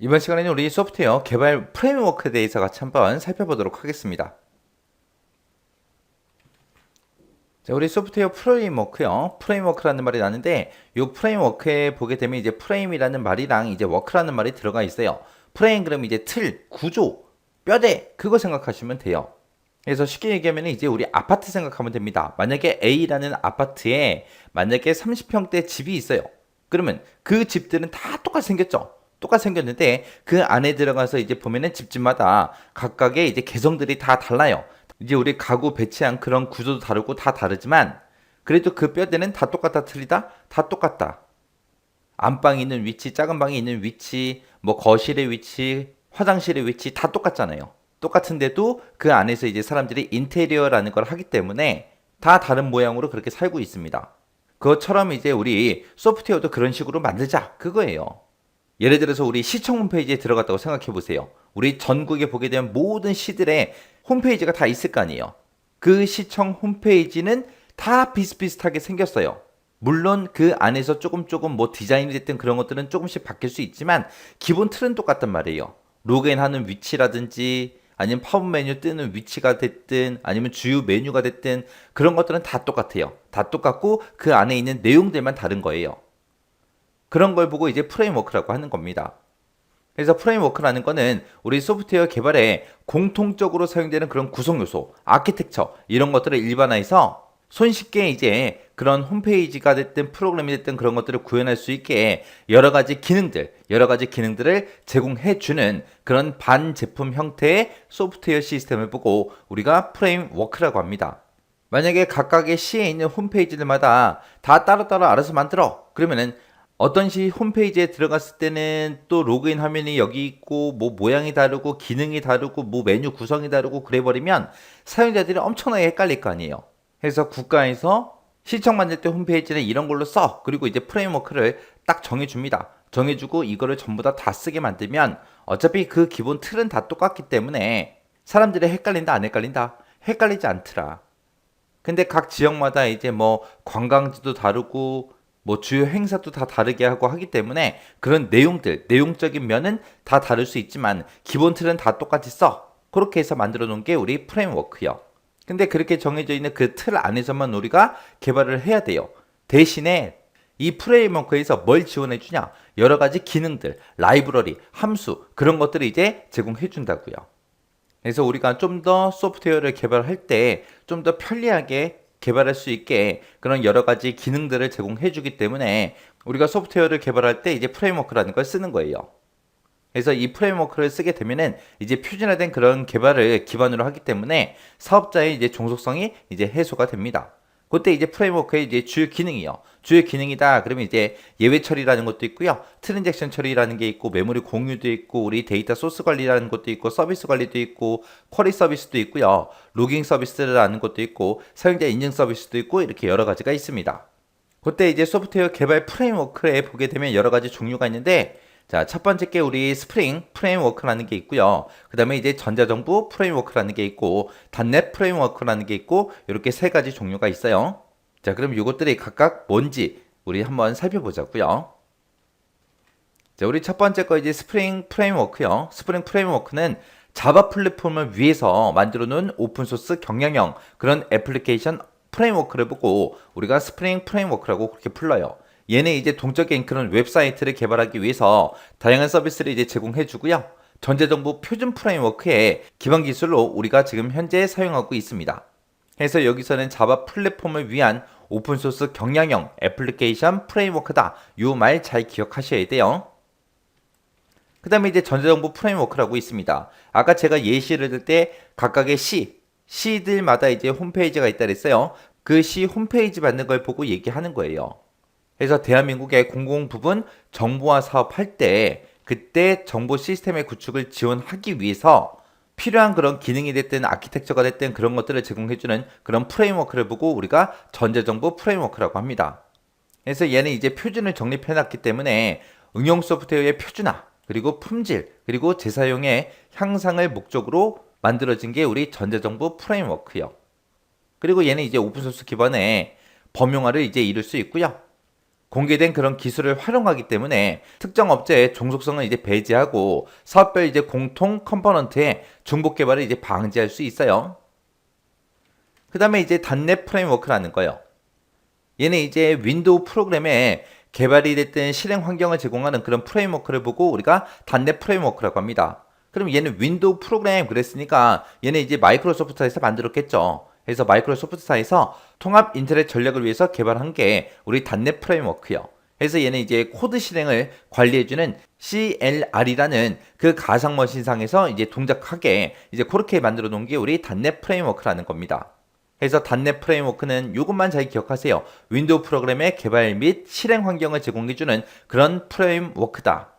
이번 시간에는 우리 소프트웨어 개발 프레임워크에 대해서 같이 한번 살펴보도록 하겠습니다. 자, 우리 소프트웨어 프레임워크요. 프레임워크라는 말이 나는데 이 프레임워크에 보게 되면 이제 프레임이라는 말이랑 이제 워크라는 말이 들어가 있어요. 프레임 그럼 이제 틀, 구조, 뼈대 그거 생각하시면 돼요. 그래서 쉽게 얘기하면 이제 우리 아파트 생각하면 됩니다. 만약에 A라는 아파트에 만약에 30평대 집이 있어요. 그러면 그 집들은 다 똑같이 생겼죠. 똑같이 생겼는데 그 안에 들어가서 이제 보면은 집집마다 각각의 이제 개성들이 다 달라요. 이제 우리 가구 배치한 그런 구조도 다르고 다 다르지만 그래도 그 뼈대는 다 똑같다 틀리다? 다 똑같다. 안방에 있는 위치, 작은 방에 있는 위치, 뭐 거실의 위치, 화장실의 위치 다 똑같잖아요. 똑같은데도 그 안에서 이제 사람들이 인테리어라는 걸 하기 때문에 다 다른 모양으로 그렇게 살고 있습니다. 그것처럼 이제 우리 소프트웨어도 그런 식으로 만들자. 그거예요. 예를 들어서 우리 시청 홈페이지에 들어갔다고 생각해 보세요. 우리 전국에 보게 되면 모든 시들의 홈페이지가 다 있을 거 아니에요. 그 시청 홈페이지는 다 비슷비슷하게 생겼어요. 물론 그 안에서 조금 뭐 디자인이 됐든 그런 것들은 조금씩 바뀔 수 있지만 기본 틀은 똑같단 말이에요. 로그인하는 위치라든지 아니면 팝업 메뉴 뜨는 위치가 됐든 아니면 주요 메뉴가 됐든 그런 것들은 다 똑같아요. 다 똑같고 그 안에 있는 내용들만 다른 거예요. 그런 걸 보고 이제 프레임워크라고 하는 겁니다. 그래서 프레임워크라는 거는 우리 소프트웨어 개발에 공통적으로 사용되는 그런 구성 요소, 아키텍처 이런 것들을 일반화해서 손쉽게 이제 그런 홈페이지가 됐든 프로그램이 됐든 그런 것들을 구현할 수 있게 여러 가지 기능들을 제공해 주는 그런 반제품 형태의 소프트웨어 시스템을 보고 우리가 프레임워크라고 합니다. 만약에 각각의 시에 있는 홈페이지들마다 다 따로따로 알아서 만들어. 그러면은 어떤 시 홈페이지에 들어갔을 때는 또 로그인 화면이 여기 있고 뭐 모양이 다르고 기능이 다르고 뭐 메뉴 구성이 다르고 그래 버리면 사용자들이 엄청나게 헷갈릴 거 아니에요. 그래서 국가에서 시청 만들 때 홈페이지는 이런 걸로 써. 그리고 이제 프레임워크를 딱 정해줍니다. 정해주고 이거를 전부 다 쓰게 만들면 어차피 그 기본 틀은 다 똑같기 때문에 사람들이 헷갈린다 안 헷갈린다? 헷갈리지 않더라. 근데 각 지역마다 이제 뭐 관광지도 다르고 뭐 주요 행사도 다 다르게 하고 하기 때문에 그런 내용적인 면은 다 다를 수 있지만 기본 틀은 다 똑같이 써. 그렇게 해서 만들어 놓은 게 우리 프레임워크요. 근데 그렇게 정해져 있는 그 틀 안에서만 우리가 개발을 해야 돼요. 대신에 이 프레임워크에서 뭘 지원해 주냐? 여러 가지 기능들, 라이브러리, 함수 그런 것들을 이제 제공해 준다고요. 그래서 우리가 좀 더 소프트웨어를 개발할 때 좀 더 편리하게 개발할 수 있게 그런 여러 가지 기능들을 제공해 주기 때문에 우리가 소프트웨어를 개발할 때 이제 프레임워크라는 걸 쓰는 거예요. 그래서 이 프레임워크를 쓰게 되면은 이제 표준화된 그런 개발을 기반으로 하기 때문에 사업자의 이제 종속성이 이제 해소가 됩니다. 그때 이제 프레임워크의 이제 주요 기능이요. 주요 기능이다. 그러면 이제 예외 처리라는 것도 있고요. 트랜잭션 처리라는 게 있고 메모리 공유도 있고 우리 데이터 소스 관리라는 것도 있고 서비스 관리도 있고 쿼리 서비스도 있고요. 로깅 서비스라는 것도 있고 사용자 인증 서비스도 있고 이렇게 여러 가지가 있습니다. 그때 이제 소프트웨어 개발 프레임워크에 보게 되면 여러 가지 종류가 있는데 자, 첫 번째 게 우리 스프링 프레임워크라는 게 있고요. 그 다음에 이제 전자정부 프레임워크라는 게 있고, 닷넷 프레임워크라는 게 있고, 이렇게 세 가지 종류가 있어요. 자, 그럼 이것들이 각각 뭔지 우리 한번 살펴보자고요. 자, 우리 첫 번째 거 이제 스프링 프레임워크요. 스프링 프레임워크는 자바 플랫폼을 위해서 만들어 놓은 오픈소스 경량형 그런 애플리케이션 프레임워크를 보고 우리가 스프링 프레임워크라고 그렇게 불러요. 얘는 이제 동적인 그런 웹사이트를 개발하기 위해서 다양한 서비스를 이제 제공해 주고요. 전자정부 표준 프레임워크의 기반 기술로 우리가 지금 현재 사용하고 있습니다. 그래서 여기서는 자바 플랫폼을 위한 오픈소스 경량형 애플리케이션 프레임워크다. 요 말 잘 기억하셔야 돼요. 그 다음에 이제 전자정부 프레임워크라고 있습니다. 아까 제가 예시를 들 때 각각의 시들마다 이제 홈페이지가 있다 그랬어요. 그 시 홈페이지 받는 걸 보고 얘기하는 거예요. 그래서 대한민국의 공공 부분 정보화 사업할 때 그때 정보 시스템의 구축을 지원하기 위해서 필요한 그런 기능이 됐든 아키텍처가 됐든 그런 것들을 제공해주는 그런 프레임워크를 보고 우리가 전자정보 프레임워크라고 합니다. 그래서 얘는 이제 표준을 정립해놨기 때문에 응용 소프트웨어의 표준화, 그리고 품질, 그리고 재사용의 향상을 목적으로 만들어진 게 우리 전자정보 프레임워크요. 그리고 얘는 이제 오픈소스 기반의 범용화를 이제 이룰 수 있고요. 공개된 그런 기술을 활용하기 때문에 특정 업체의 종속성을 이제 배제하고 사업별 이제 공통 컴포넌트의 중복 개발을 이제 방지할 수 있어요. 그 다음에 이제 단넷 프레임워크라는 거예요. 얘는 이제 윈도우 프로그램에 개발이 됐든 실행 환경을 제공하는 그런 프레임워크를 보고 우리가 단넷 프레임워크라고 합니다. 그럼 얘는 윈도우 프로그램 그랬으니까 얘는 이제 마이크로소프트사에서 만들었겠죠. 그래서 마이크로소프트사에서 통합 인터넷 전략을 위해서 개발한 게 우리 단넷 프레임워크요. 그래서 얘는 이제 코드 실행을 관리해주는 CLR이라는 그 가상 머신상에서 이제 동작하게 이제 그렇게 만들어 놓은 게 우리 단넷 프레임워크라는 겁니다. 그래서 단넷 프레임워크는 이것만 잘 기억하세요. 윈도우 프로그램의 개발 및 실행 환경을 제공해주는 그런 프레임워크다.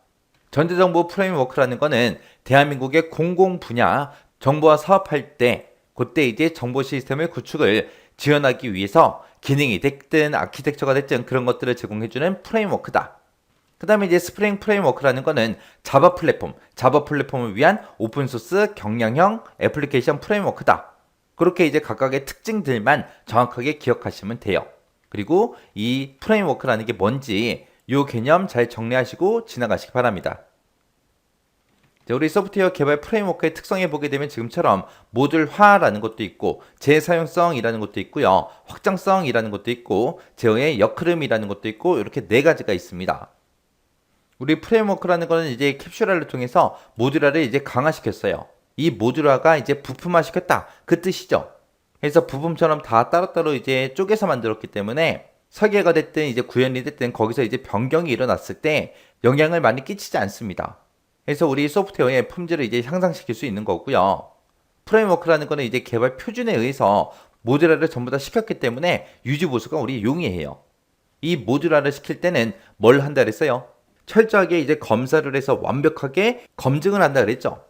전자정보 프레임워크라는 거는 대한민국의 공공 분야 정보와 사업할 때 그때 이제 정보 시스템의 구축을 지원하기 위해서 기능이 됐든 아키텍처가 됐든 그런 것들을 제공해주는 프레임워크다. 그 다음에 이제 스프링 프레임워크라는 거는 자바 플랫폼을 위한 오픈소스 경량형 애플리케이션 프레임워크다. 그렇게 이제 각각의 특징들만 정확하게 기억하시면 돼요. 그리고 이 프레임워크라는 게 뭔지 이 개념 잘 정리하시고 지나가시기 바랍니다. 우리 소프트웨어 개발 프레임워크의 특성에 보게 되면 지금처럼 모듈화라는 것도 있고 재사용성이라는 것도 있고요. 확장성이라는 것도 있고 제어의 역흐름이라는 것도 있고 이렇게 네 가지가 있습니다. 우리 프레임워크라는 거는 이제 캡슐화를 통해서 모듈화를 이제 강화시켰어요. 이 모듈화가 이제 부품화 시켰다 그 뜻이죠. 그래서 부품처럼 다 따로따로 이제 쪼개서 만들었기 때문에 설계가 됐든 이제 구현이 됐든 거기서 이제 변경이 일어났을 때 영향을 많이 끼치지 않습니다. 그래서 우리 소프트웨어의 품질을 이제 향상시킬 수 있는 거고요. 프레임워크라는 거는 이제 개발 표준에 의해서 모듈화를 전부 다 시켰기 때문에 유지 보수가 우리 용이해요. 이 모듈화를 시킬 때는 뭘 한다 그랬어요? 철저하게 이제 검사를 해서 완벽하게 검증을 한다 그랬죠.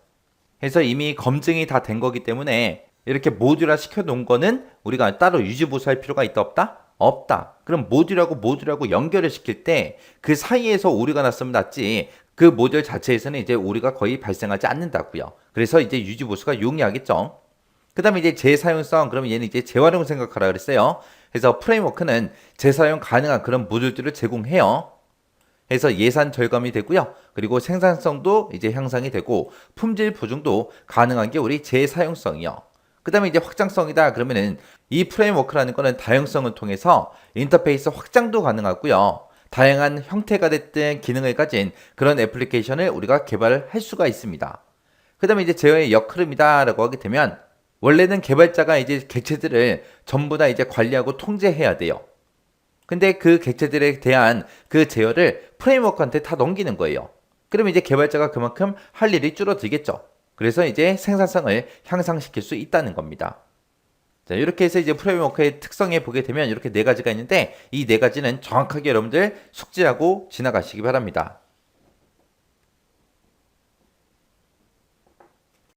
그래서 이미 검증이 다 된 거기 때문에 이렇게 모듈화 시켜 놓은 거는 우리가 따로 유지 보수할 필요가 있다 없다? 없다. 그럼 모듈하고 연결을 시킬 때 그 사이에서 오류가 났으면 낫지 그 모듈 자체에서는 이제 오류가 거의 발생하지 않는다고요. 그래서 이제 유지 보수가 용이하겠죠. 그 다음에 이제 재사용성, 그러면 얘는 이제 재활용을 생각하라 그랬어요. 그래서 프레임워크는 재사용 가능한 그런 모듈들을 제공해요. 그래서 예산 절감이 되고요. 그리고 생산성도 이제 향상이 되고 품질 보증도 가능한 게 우리 재사용성이요. 그 다음에 이제 확장성이다 그러면은 이 프레임워크라는 거는 다양성을 통해서 인터페이스 확장도 가능하고요. 다양한 형태가 됐든 기능을 가진 그런 애플리케이션을 우리가 개발을 할 수가 있습니다. 그 다음에 이제 제어의 역흐름이다 라고 하게 되면 원래는 개발자가 이제 객체들을 전부 다 이제 관리하고 통제해야 돼요. 근데 그 객체들에 대한 그 제어를 프레임워크한테 다 넘기는 거예요. 그러면 이제 개발자가 그만큼 할 일이 줄어들겠죠. 그래서 이제 생산성을 향상시킬 수 있다는 겁니다. 자, 이렇게 해서 이제 프레임워크의 특성에 보게 되면 이렇게 네 가지가 있는데 이 네 가지는 정확하게 여러분들 숙지하고 지나가시기 바랍니다.